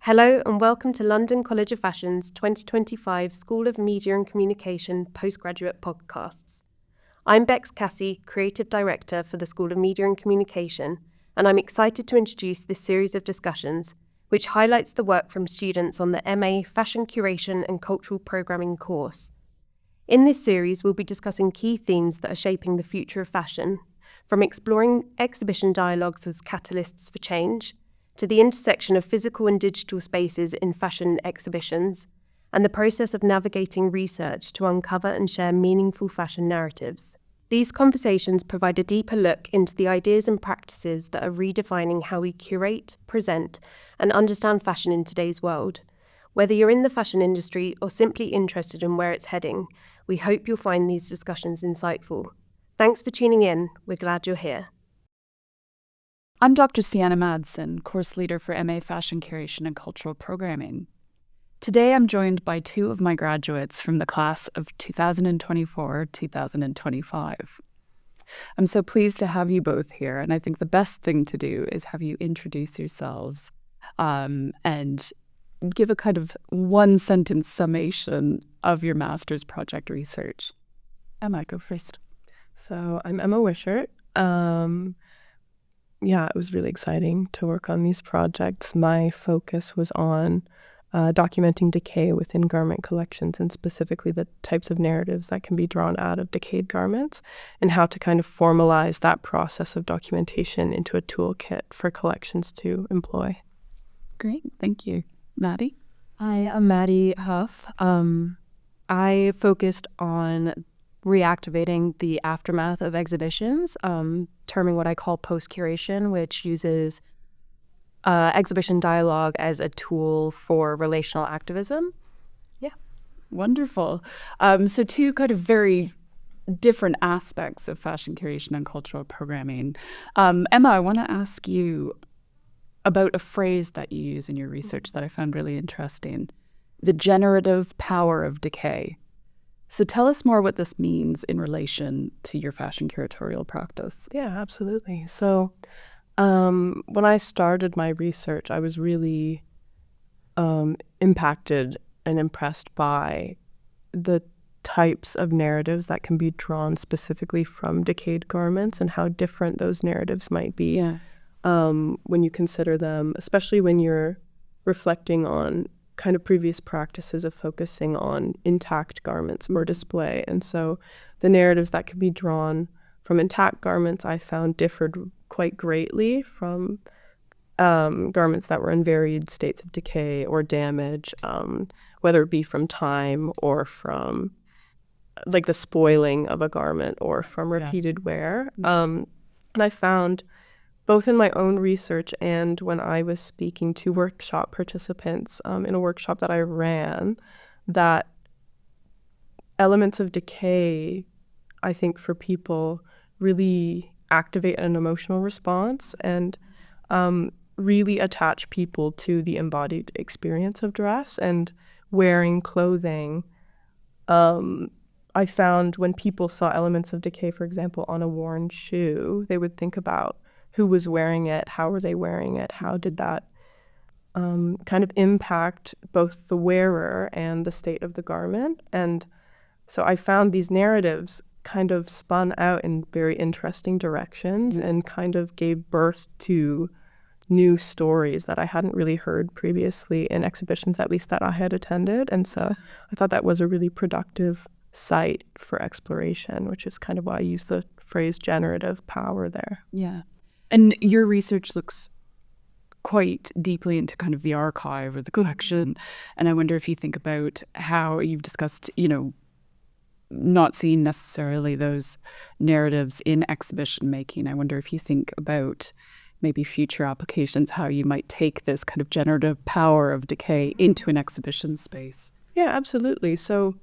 Hello and welcome to London College of Fashion's 2025 School of Media and Communication postgraduate podcasts. I'm Bex Cassie, Creative Director for the School of Media and Communication, and I'm excited to introduce this series of discussions, which highlights the work from students on the MA Fashion Curation and Cultural Programming course. In this series, we'll be discussing key themes that are shaping the future of fashion, from exploring exhibition dialogues as catalysts for change, to the intersection of physical and digital spaces in fashion exhibitions, and the process of navigating research to uncover and share meaningful fashion narratives. These conversations provide a deeper look into the ideas and practices that are redefining how we curate, present, and understand fashion in today's world. Whether you're in the fashion industry or simply interested in where it's heading, we hope you'll find these discussions insightful. Thanks for tuning in. We're glad you're here. I'm Dr. Sienna Madsen, course leader for MA Fashion Curation and Cultural Programming. Today I'm joined by two of my graduates from the class of 2024-2025. I'm so pleased to have you both here, and I think the best thing to do is have you introduce yourselves and give a kind of one-sentence summation of your master's project research. Emma, go first. So I'm Emma Wishart. It was really exciting to work on these projects. My focus was on documenting decay within garment collections, and specifically the types of narratives that can be drawn out of decayed garments and how to kind of formalize that process of documentation into a toolkit for collections to employ. Great, thank you. Maddie? Hi, I'm Maddie Huff. I focused on reactivating the aftermath of exhibitions, terming what I call post-curation, which uses exhibition dialogue as a tool for relational activism. Yeah. Wonderful. So two kind of very different aspects of fashion curation and cultural programming. Emma, I want to ask you about a phrase that you use in your research that I found really interesting, the generative power of decay. So tell us more what this means in relation to your fashion curatorial practice. Yeah, absolutely. So when I started my research, I was really impacted and impressed by the types of narratives that can be drawn specifically from decayed garments and how different those narratives might be when you consider them, especially when you're reflecting on kind of previous practices of focusing on intact garments for display. And so the narratives that could be drawn from intact garments I found differed quite greatly from garments that were in varied states of decay or damage, whether it be from time or from like the spoiling of a garment or from repeated wear. And I found both in my own research and when I was speaking to workshop participants in a workshop that I ran, that elements of decay, I think for people, really activate an emotional response and really attach people to the embodied experience of dress and wearing clothing. I found when people saw elements of decay, for example, on a worn shoe, they would think about who was wearing it, how were they wearing it, how did that kind of impact both the wearer and the state of the garment. And so I found these narratives kind of spun out in very interesting directions and kind of gave birth to new stories that I hadn't really heard previously in exhibitions, at least that I had attended. And so I thought that was a really productive site for exploration, which is kind of why I use the phrase generative power there. Yeah. And your research looks quite deeply into kind of the archive or the collection. And I wonder if you think about how you've discussed, not seeing necessarily those narratives in exhibition making. I wonder if you think about maybe future applications, how you might take this kind of generative power of decay into an exhibition space. Yeah, absolutely. So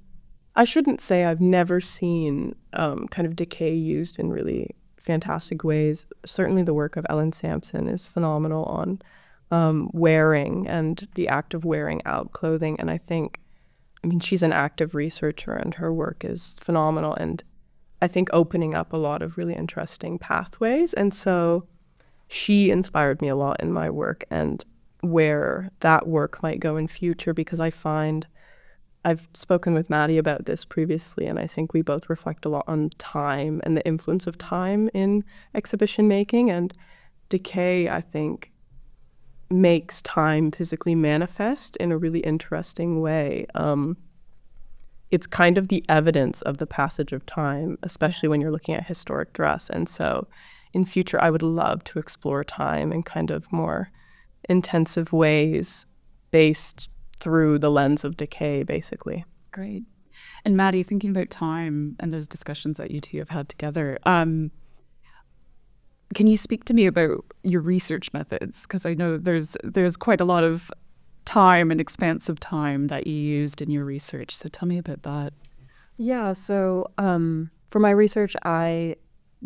I shouldn't say I've never seen kind of decay used in really fantastic ways. Certainly the work of Ellen Sampson is phenomenal on wearing and the act of wearing out clothing. And I mean, she's an active researcher and her work is phenomenal and I think opening up a lot of really interesting pathways. And so she inspired me a lot in my work. And where that work might go in future, because I find I've spoken with Maddie about this previously, and I think we both reflect a lot on time and the influence of time in exhibition making. And decay, I think, makes time physically manifest in a really interesting way. It's kind of the evidence of the passage of time, especially when you're looking at historic dress. And so in future, I would love to explore time in kind of more intensive ways based through the lens of decay, basically. Great. And Maddie, thinking about time and those discussions that you two have had together, can you speak to me about your research methods? Because I know there's quite a lot of time and expanse of time that you used in your research. So tell me about that. Yeah, so for my research, I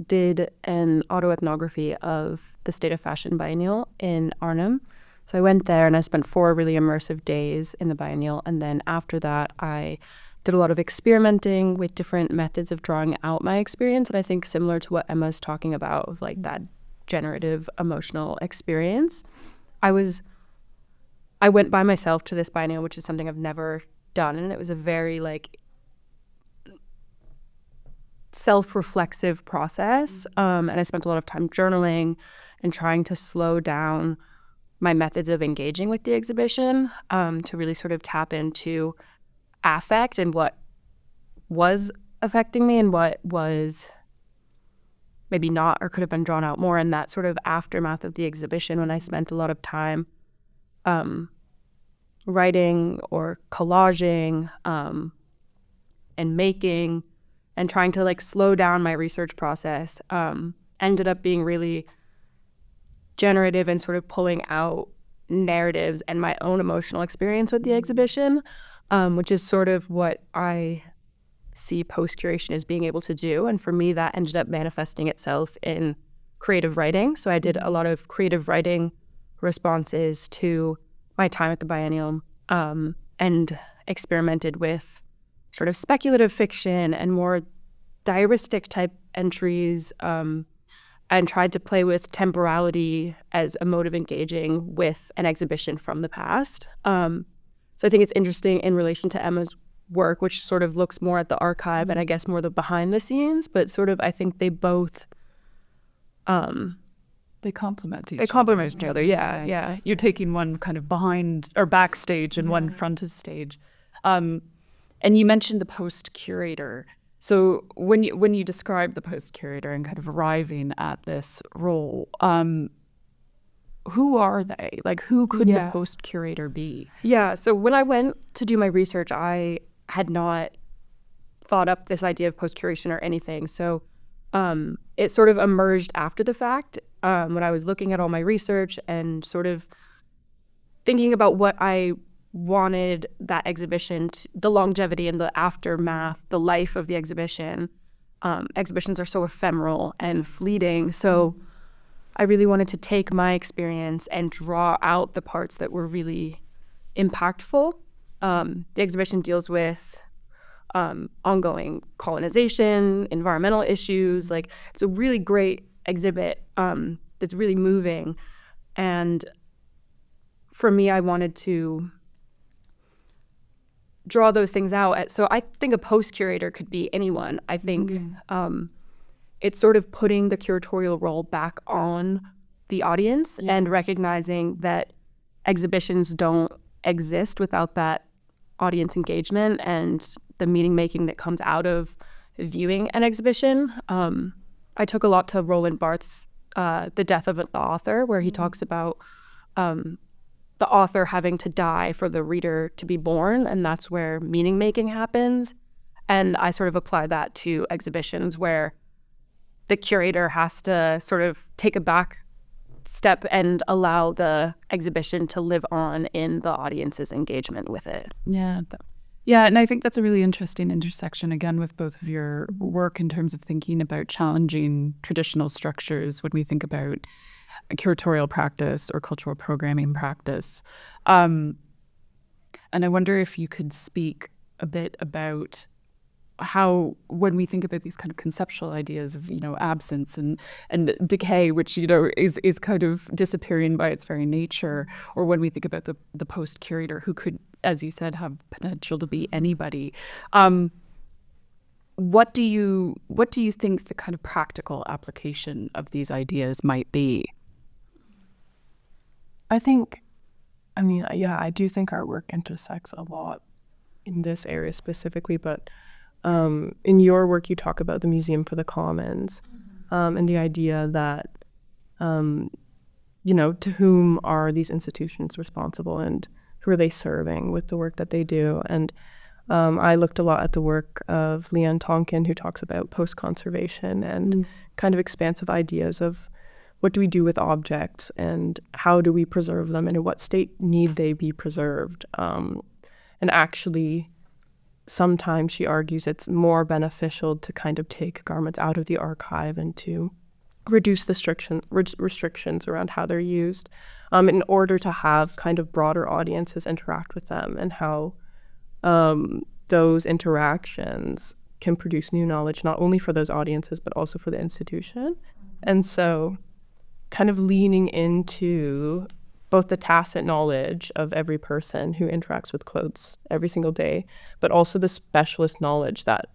did an autoethnography of the State of Fashion Biennial in Arnhem. So I went there and I spent 4 really immersive days in the biennial. And then after that, I did a lot of experimenting with different methods of drawing out my experience. And I think similar to what Emma's talking about, of like that generative emotional experience. I went by myself to this biennial, which is something I've never done. And it was a very like self-reflexive process. And I spent a lot of time journaling and trying to slow down my methods of engaging with the exhibition, to really sort of tap into affect and what was affecting me and what was maybe not or could have been drawn out more in that sort of aftermath of the exhibition, when I spent a lot of time writing or collaging and making and trying to like slow down my research process. Ended up being really generative and sort of pulling out narratives and my own emotional experience with the exhibition, which is sort of what I see post-curation as being able to do. And for me, that ended up manifesting itself in creative writing. So I did a lot of creative writing responses to my time at the biennial, and experimented with sort of speculative fiction and more diaristic type entries, and tried to play with temporality as a mode of engaging with an exhibition from the past. So I think it's interesting in relation to Emma's work, which sort of looks more at the archive and I guess more the behind the scenes, but sort of I think they both They complement each other. Yeah. You're taking one kind of behind or backstage and one front of stage. And you mentioned the post curator. So when you describe the post curator and kind of arriving at this role, who are they? Like, who could the post curator be? Yeah. So when I went to do my research, I had not thought up this idea of post curation or anything. So it sort of emerged after the fact, when I was looking at all my research and sort of thinking about what I wanted that exhibition, the longevity and the aftermath, the life of the exhibition. Exhibitions are so ephemeral and fleeting. So I really wanted to take my experience and draw out the parts that were really impactful. The exhibition deals with ongoing colonization, environmental issues. Like, it's a really great exhibit that's really moving. And for me, I wanted to draw those things out. So I think a post curator could be anyone. I think it's sort of putting the curatorial role back on the audience and recognizing that exhibitions don't exist without that audience engagement and the meaning making that comes out of viewing an exhibition. I took a lot to Roland Barthes' The Death of the Author, where he talks about the author having to die for the reader to be born, and that's where meaning making happens. And I sort of apply that to exhibitions where the curator has to sort of take a back step and allow the exhibition to live on in the audience's engagement with it. Yeah, and I think that's a really interesting intersection, again, with both of your work in terms of thinking about challenging traditional structures when we think about a curatorial practice or cultural programming practice. And I wonder if you could speak a bit about how when we think about these kind of conceptual ideas of, absence and decay, which, is kind of disappearing by its very nature, or when we think about the post curator who could, as you said, have potential to be anybody. What do you think the kind of practical application of these ideas might be? I do think our work intersects a lot in this area specifically, but in your work you talk about the Museum for the Commons, and the idea that, to whom are these institutions responsible and who are they serving with the work that they do. And I looked a lot at the work of Leanne Tonkin, who talks about post-conservation and kind of expansive ideas of what do we do with objects and how do we preserve them and in what state need they be preserved. And actually, sometimes she argues it's more beneficial to kind of take garments out of the archive and to reduce restrictions around how they're used, in order to have kind of broader audiences interact with them, and how those interactions can produce new knowledge, not only for those audiences, but also for the institution. And so kind of leaning into both the tacit knowledge of every person who interacts with clothes every single day, but also the specialist knowledge that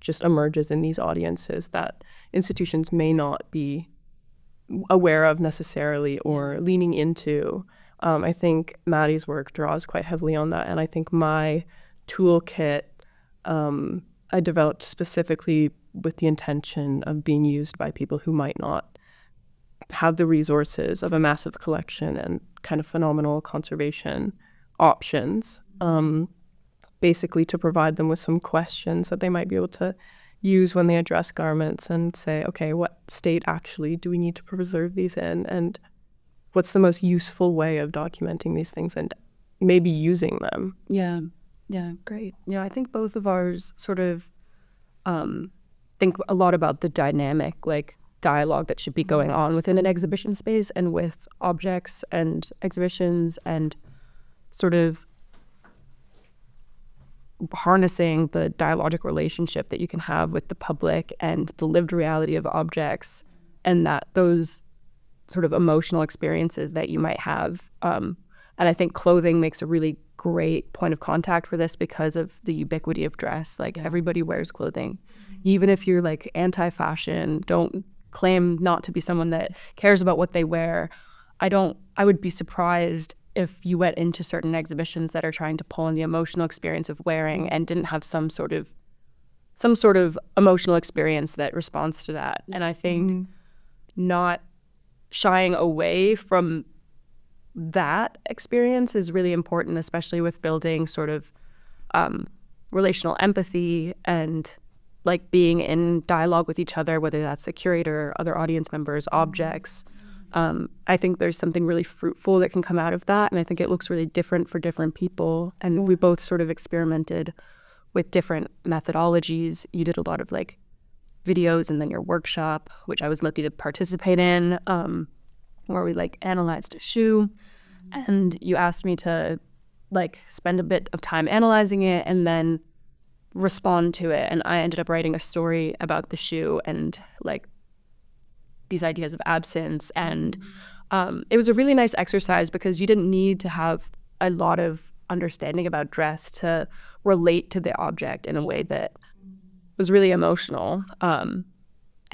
just emerges in these audiences that institutions may not be aware of necessarily or leaning into. I think Maddie's work draws quite heavily on that, and I think my toolkit I developed specifically with the intention of being used by people who might not have the resources of a massive collection and kind of phenomenal conservation options, basically to provide them with some questions that they might be able to use when they address garments and say, okay, what state actually do we need to preserve these in, and what's the most useful way of documenting these things and maybe using them. Yeah, great. Yeah, I think both of ours sort of think a lot about the dynamic, dialogue that should be going on within an exhibition space and with objects and exhibitions, and sort of harnessing the dialogic relationship that you can have with the public and the lived reality of objects, and that those sort of emotional experiences that you might have. And I think clothing makes a really great point of contact for this because of the ubiquity of dress. Everybody wears clothing. Even if you're anti-fashion, don't claim not to be someone that cares about what they wear. I would be surprised if you went into certain exhibitions that are trying to pull in the emotional experience of wearing and didn't have some sort of emotional experience that responds to that. And I think not shying away from that experience is really important, especially with building sort of relational empathy and being in dialogue with each other, whether that's the curator, other audience members, objects. I think there's something really fruitful that can come out of that, and I think it looks really different for different people. And we both sort of experimented with different methodologies. You did a lot of videos, and then your workshop, which I was lucky to participate in, where we analyzed a shoe, and you asked me to spend a bit of time analyzing it and then respond to it. And I ended up writing a story about the shoe and these ideas of absence. And it was a really nice exercise because you didn't need to have a lot of understanding about dress to relate to the object in a way that was really emotional and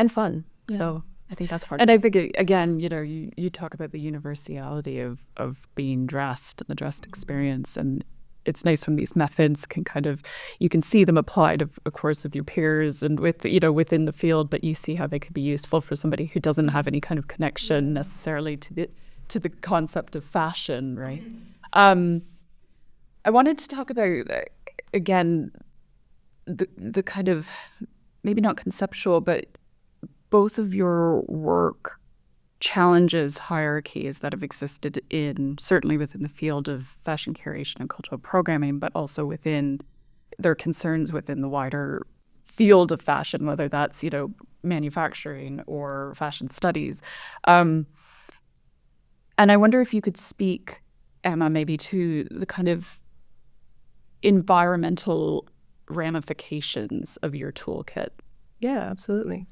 fun. Yeah. So I think that's part and of it. And I think, again, you talk about the universality of being dressed and the dressed experience. And it's nice when these methods can you can see them applied, of course, with your peers and with, within the field, but you see how they could be useful for somebody who doesn't have any kind of connection necessarily to the concept of fashion, right? I wanted to talk about, again, the kind of, maybe not conceptual, but both of your work challenges hierarchies that have existed certainly within the field of fashion curation and cultural programming, but also within their concerns within the wider field of fashion, whether that's, manufacturing or fashion studies. And I wonder if you could speak, Emma, maybe to the kind of environmental ramifications of your toolkit? Yeah, absolutely.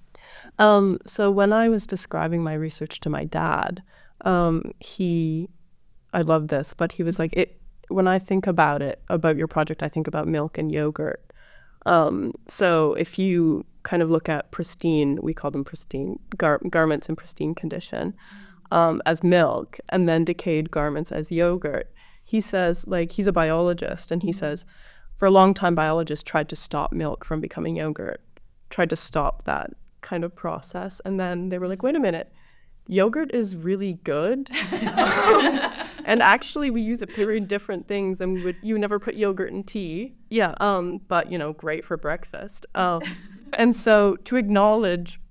So when I was describing my research to my dad, I love this, but he was like, when I think about your project, I think about milk and yogurt. So if you kind of look at pristine, we call them pristine garments in pristine condition, as milk, and then decayed garments as yogurt. He says, like, he's a biologist, and he says, for a long time, biologists tried to stop milk from becoming yogurt, tried to stop that kind of process. And then they were like, wait a minute, yogurt is really good. And actually, we use it for very different things than you would never put yogurt in tea. Yeah. But, great for breakfast. And so to acknowledge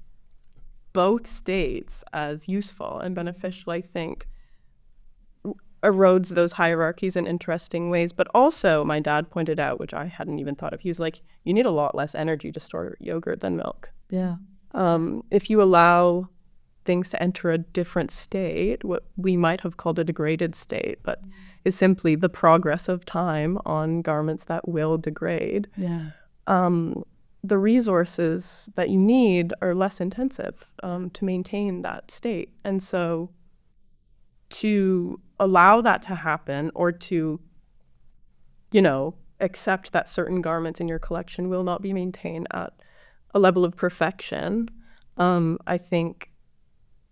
both states as useful and beneficial, I think, erodes those hierarchies in interesting ways. But also, my dad pointed out, which I hadn't even thought of, he was like, you need a lot less energy to store yogurt than milk. Yeah. If you allow things to enter a different state, what we might have called a degraded state, but is simply the progress of time on garments that will degrade. Yeah. The resources that you need are less intensive to maintain that state. And so to allow that to happen, or to, accept that certain garments in your collection will not be maintained at a level of perfection, I think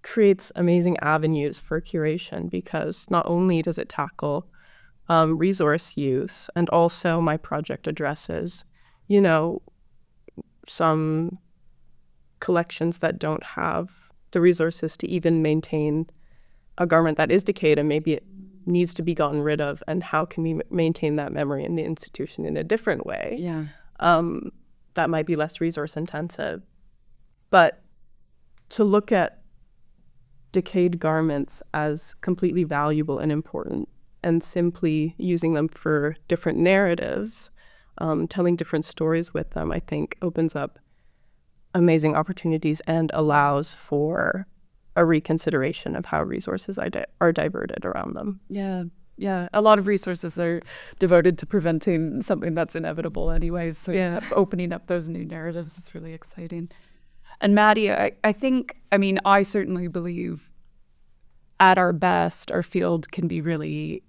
creates amazing avenues for curation, because not only does it tackle resource use, and also my project addresses, some collections that don't have the resources to even maintain a garment that is decayed, and maybe it needs to be gotten rid of, and how can we maintain that memory in the institution in a different way? Yeah. That might be less resource intensive. But to look at decayed garments as completely valuable and important, and simply using them for different narratives, telling different stories with them, I think opens up amazing opportunities and allows for a reconsideration of how resources are diverted around them. Yeah. Yeah. A lot of resources are devoted to preventing something that's inevitable anyways. So opening up those new narratives is really exciting. And Maddie, I certainly believe at our best, our field can be really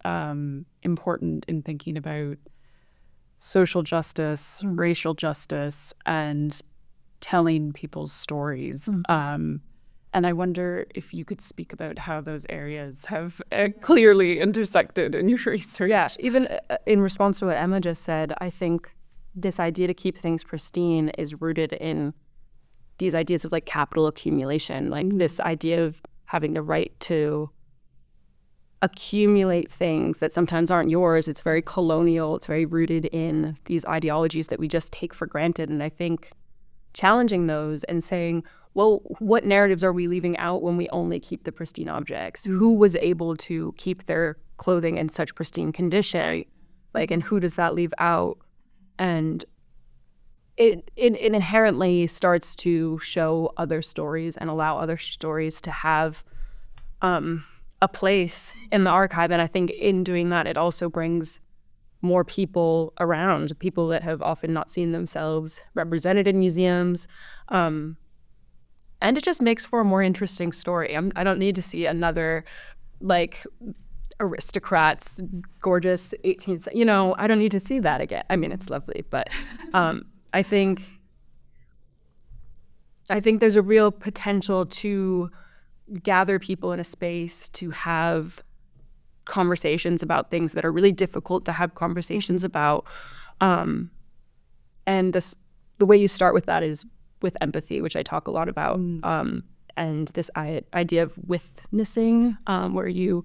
important in thinking about social justice, racial justice, and telling people's stories. And I wonder if you could speak about how those areas have clearly intersected in your research. Yeah, even in response to what Emma just said, I think this idea to keep things pristine is rooted in these ideas of like capital accumulation, like this idea of having the right to accumulate things that sometimes aren't yours. It's very colonial. It's very rooted in these ideologies that we just take for granted. And I think challenging those and saying, well, what narratives are we leaving out when we only keep the pristine objects? Who was able to keep their clothing in such pristine condition? And who does that leave out? And it inherently starts to show other stories and allow other stories to have a place in the archive. And I think in doing that, it also brings more people around, people that have often not seen themselves represented in museums. And it just makes for a more interesting story. I don't need to see another, aristocrats, gorgeous 18th, I don't need to see that again. I mean, it's lovely, but I think there's a real potential to gather people in a space to have conversations about things that are really difficult to have conversations about. And the way you start with that is with empathy, which I talk a lot about, and this idea of witnessing, where you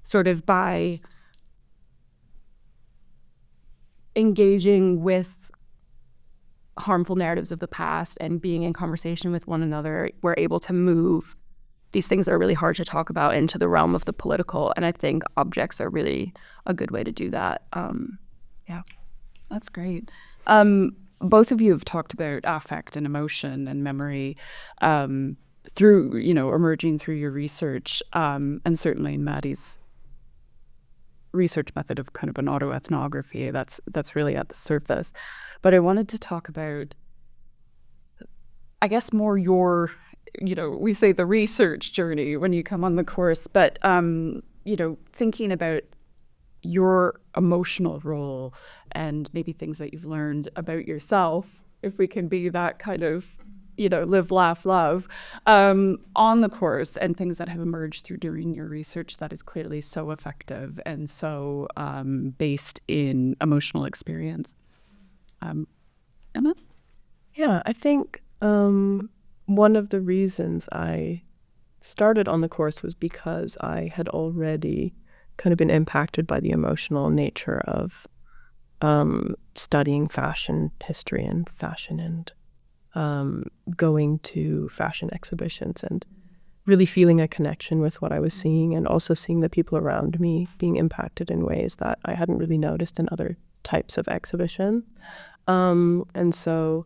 sort of, by engaging with harmful narratives of the past and being in conversation with one another, we're able to move these things that are really hard to talk about into the realm of the political. And I think objects are really a good way to do that. That's great. Both of you have talked about affect and emotion and memory through, emerging through your research, and certainly in Maddie's research method of kind of an autoethnography. That's really at the surface. But I wanted to talk about, I guess, more your, we say the research journey when you come on the course, but, thinking about your emotional role and maybe things that you've learned about yourself, if we can be that kind of, live, laugh, love, on the course, and things that have emerged through doing your research that is clearly so effective and so based in emotional experience. Emma? Yeah, I think one of the reasons I started on the course was because I had already kind of been impacted by the emotional nature of studying fashion history and fashion, and going to fashion exhibitions and really feeling a connection with what I was seeing, and also seeing the people around me being impacted in ways that I hadn't really noticed in other types of exhibition. And so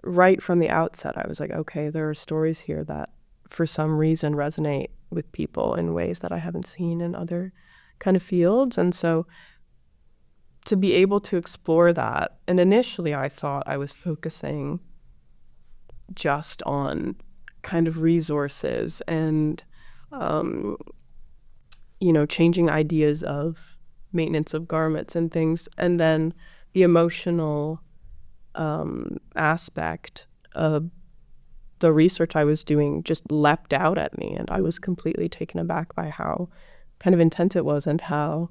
right from the outset, I was like, okay, there are stories here that for some reason resonate with people in ways that I haven't seen in other kind of fields. And so to be able to explore that, and initially I thought I was focusing just on kind of resources and, changing ideas of maintenance of garments and things. And then the emotional aspect of the research I was doing just leapt out at me, and I was completely taken aback by how kind of intense it was and how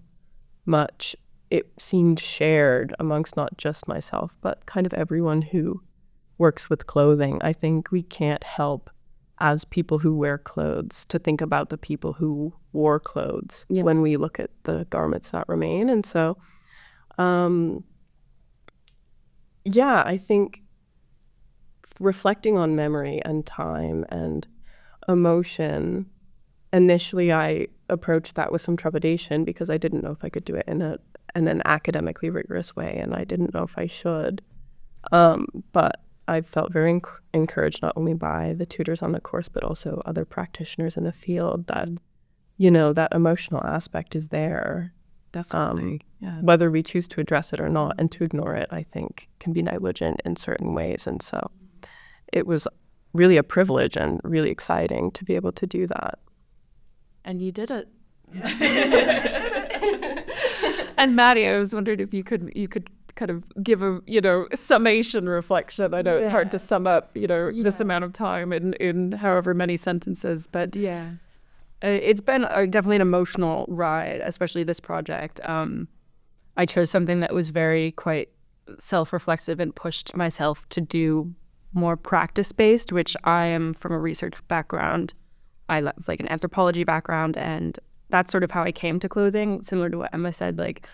much it seemed shared amongst not just myself, but kind of everyone who works with clothing. I think we can't help, as people who wear clothes, to think about the people who wore clothes when we look at the garments that remain. And so, I think reflecting on memory and time and emotion, initially I approached that with some trepidation because I didn't know if I could do it in an academically rigorous way, and I didn't know if I should. But I felt very encouraged, not only by the tutors on the course, but also other practitioners in the field, that, that emotional aspect is there. Definitely. Whether we choose to address it or not, and to ignore it, I think, can be negligent in certain ways. And so it was really a privilege and really exciting to be able to do that. And you did it. And Maddie, I was wondering if you could kind of give a summation reflection. I know it's hard to sum up this amount of time in however many sentences, but it's been definitely an emotional ride, especially this project. I chose something that was quite self-reflexive and pushed myself to do more practice-based, which I am from a research background. I have like an anthropology background, and that's sort of how I came to clothing. Similar to what Emma said, like,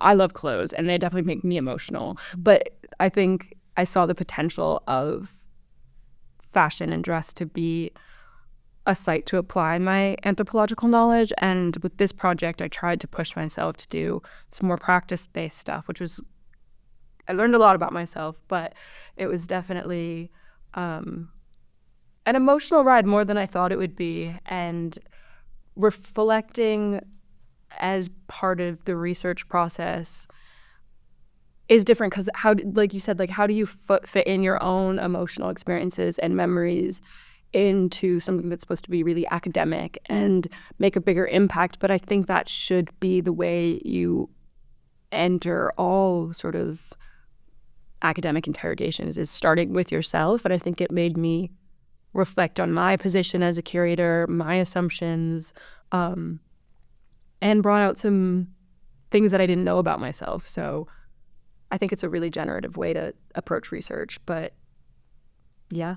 I love clothes and they definitely make me emotional. But I think I saw the potential of fashion and dress to be a site to apply my anthropological knowledge. And with this project, I tried to push myself to do some more practice-based stuff, which was, I learned a lot about myself, but it was definitely an emotional ride, more than I thought it would be. And reflecting as part of the research process is different because like you said, how do you fit in your own emotional experiences and memories into something that's supposed to be really academic and make a bigger impact? But I think that should be the way you enter all sort of academic interrogations, is starting with yourself. And I think it made me reflect on my position as a curator, my assumptions, and brought out some things that I didn't know about myself. So I think it's a really generative way to approach research. But yeah.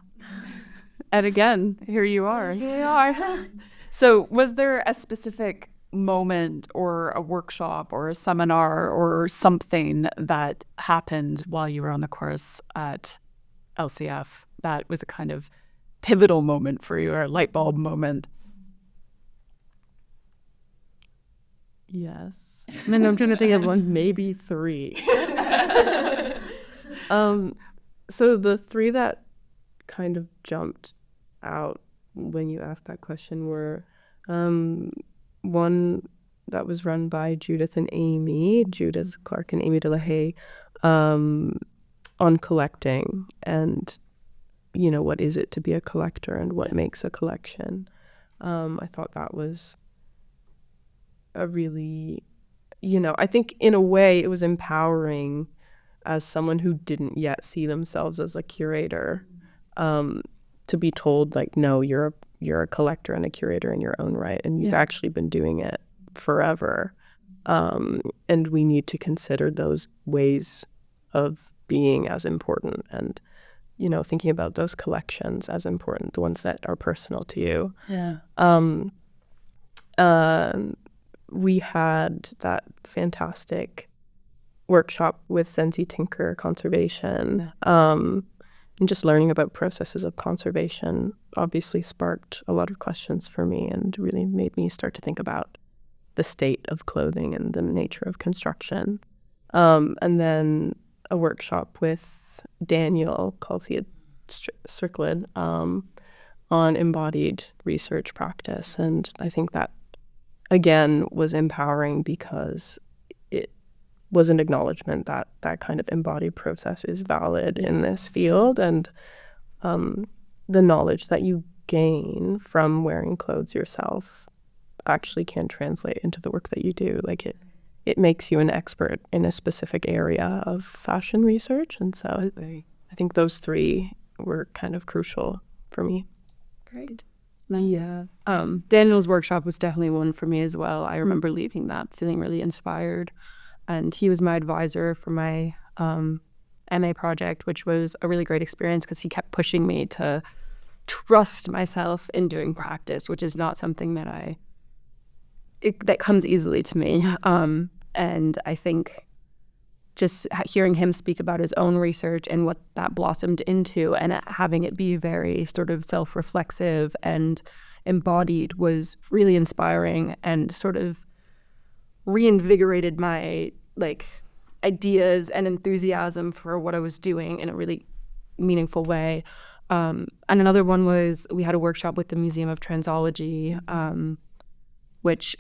And again, here you are. So was there a specific moment or a workshop or a seminar or something that happened while you were on the course at LCF that was a kind of pivotal moment for you, or a light bulb moment? Yes. And I'm trying to think of one, maybe three. So the three that kind of jumped out when you asked that question were, one that was run by Judith Clark and Amy DeLahaye, on collecting and, what is it to be a collector and what makes a collection. I thought that was a really, I think in a way it was empowering as someone who didn't yet see themselves as a curator, to be told, like, no, you're a collector and a curator in your own right, and you've actually been doing it forever. And we need to consider those ways of being as important, and, thinking about those collections as important, the ones that are personal to you. We had that fantastic workshop with Sensi Tinker Conservation. And just learning about processes of conservation obviously sparked a lot of questions for me and really made me start to think about the state of clothing and the nature of construction. And then a workshop with Daniel Caulfield-Strickland on embodied research practice. And I think that, again, was empowering because it was an acknowledgement that that kind of embodied process is valid in this field, and the knowledge that you gain from wearing clothes yourself actually can translate into the work that you do. Like it makes you an expert in a specific area of fashion research, and so I think those three were kind of crucial for me. Great. Yeah. Daniel's workshop was definitely one for me as well. I remember leaving that feeling really inspired. And he was my advisor for my MA project, which was a really great experience because he kept pushing me to trust myself in doing practice, which is not something that that comes easily to me. And I think just hearing him speak about his own research and what that blossomed into, and having it be very sort of self-reflexive and embodied, was really inspiring and sort of reinvigorated my ideas and enthusiasm for what I was doing in a really meaningful way. And another one was, we had a workshop with the Museum of Transology, which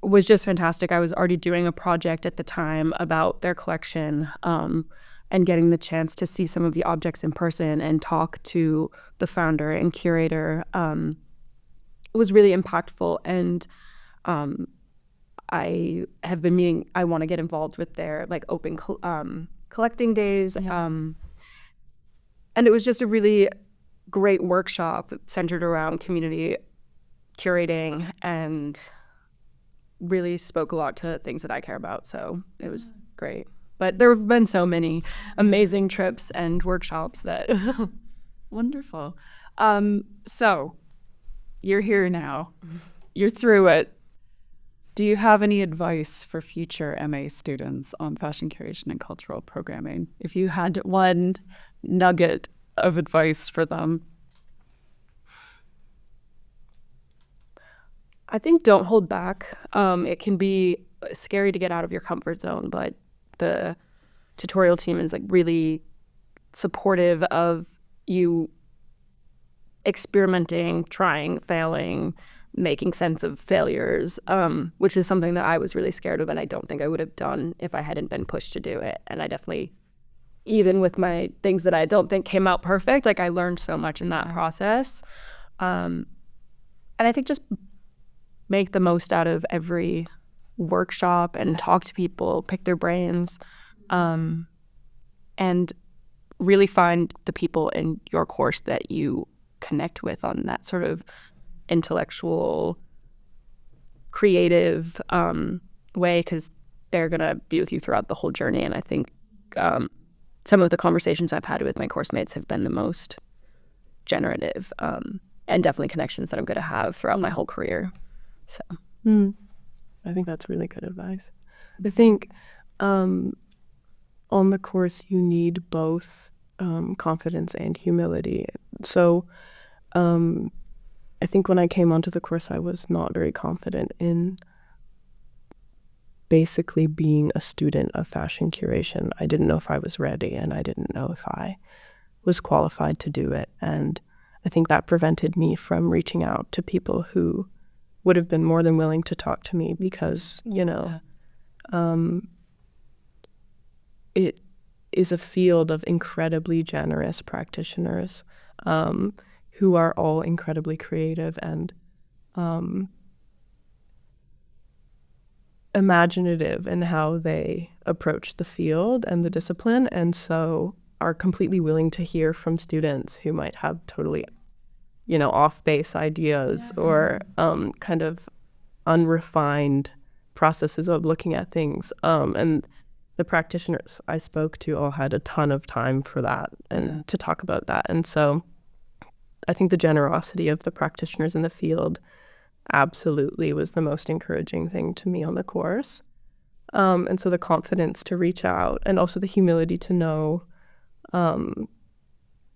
was just fantastic. I was already doing a project at the time about their collection, and getting the chance to see some of the objects in person and talk to the founder and curator was really impactful. And I have been meaning, I want to get involved with their open collecting days. And it was just a really great workshop centered around community curating and really spoke a lot to things that I care about. So it was great. But there have been so many amazing trips and workshops that Wonderful. So you're here now. You're through it. Do you have any advice for future MA students on fashion curation and cultural programming? If you had one nugget of advice for them. I think don't hold back. It can be scary to get out of your comfort zone, but the tutorial team is really supportive of you experimenting, trying, failing, making sense of failures, which is something that I was really scared of, and I don't think I would have done if I hadn't been pushed to do it. And I definitely, even with my things that I don't think came out perfect, I learned so much in that process. And I think just make the most out of every workshop and talk to people, pick their brains, and really find the people in your course that you connect with on that sort of intellectual, creative way, because they're going to be with you throughout the whole journey. And I think some of the conversations I've had with my course mates have been the most generative, and definitely connections that I'm going to have throughout my whole career. So I think that's really good advice. I think on the course you need both confidence and humility. So I think when I came onto the course, I was not very confident in basically being a student of fashion curation. I didn't know if I was ready, and I didn't know if I was qualified to do it. And I think that prevented me from reaching out to people who would have been more than willing to talk to me because, you know, it is a field of incredibly generous practitioners who are all incredibly creative and imaginative in how they approach the field and the discipline, and so are completely willing to hear from students who might have totally, you know, off-base ideas or kind of unrefined processes of looking at things. And the practitioners I spoke to all had a ton of time for that and to talk about that. And so I think the generosity of the practitioners in the field absolutely was the most encouraging thing to me on the course. And so the confidence to reach out and also the humility to know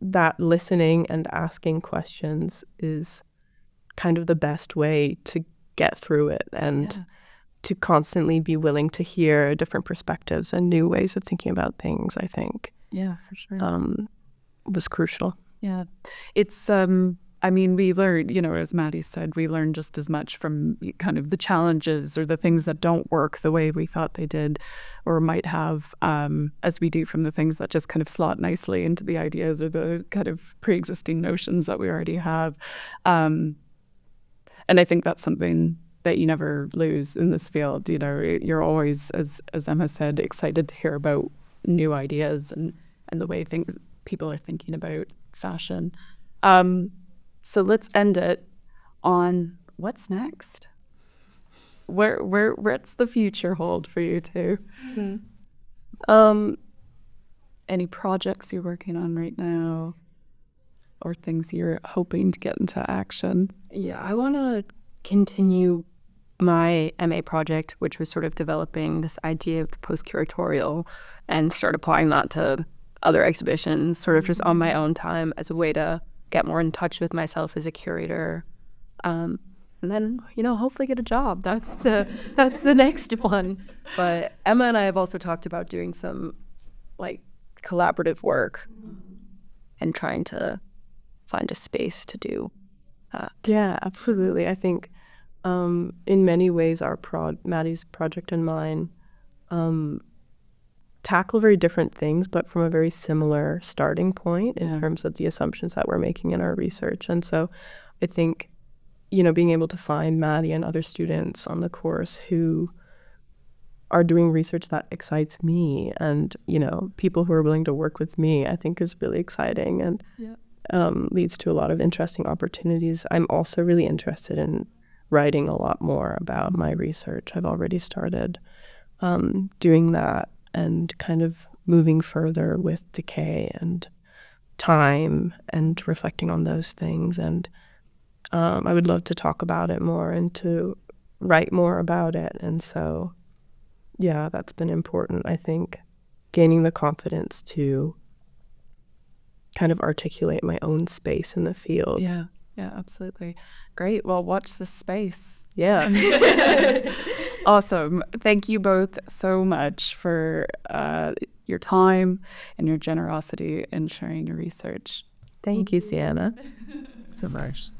that listening and asking questions is kind of the best way to get through it and to constantly be willing to hear different perspectives and new ways of thinking about things, I think. Yeah, for sure. Was crucial. Yeah. It's, I mean, we learned, you know, as Maddie said, we learned just as much from kind of the challenges or the things that don't work the way we thought they did or might have, as we do from the things that just kind of slot nicely into the ideas or the kind of pre-existing notions that we already have. And I think that's something that you never lose in this field. You know, you're always, as Emma said, excited to hear about new ideas and the way people are thinking about fashion. So let's end it on what's next. What's the future hold for you two? Any projects you're working on right now, or things you're hoping to get into action? Yeah, I want to continue my MA project, which was sort of developing this idea of the post-curatorial and start applying that to other exhibitions, sort of just on my own time as a way to get more in touch with myself as a curator. And then, you know, hopefully get a job. That's the next one. But Emma and I have also talked about doing some like collaborative work and trying to find a space to do that. Yeah, absolutely. I think in many ways Maddie's project and mine tackle very different things, but from a very similar starting point in terms of the assumptions that we're making in our research. And so I think, you know, being able to find Maddie and other students on the course who are doing research that excites me and, you know, people who are willing to work with me, I think is really exciting and leads to a lot of interesting opportunities. I'm also really interested in writing a lot more about my research. I've already started doing that and kind of moving further with decay and time and reflecting on those things. And I would love to talk about it more and to write more about it. And so, yeah, that's been important, I think, gaining the confidence to kind of articulate my own space in the field. Yeah, absolutely. Great. Well, watch this space. Yeah. Awesome. Thank you both so much for your time and your generosity in sharing your research. Thank you, Sienna. So much.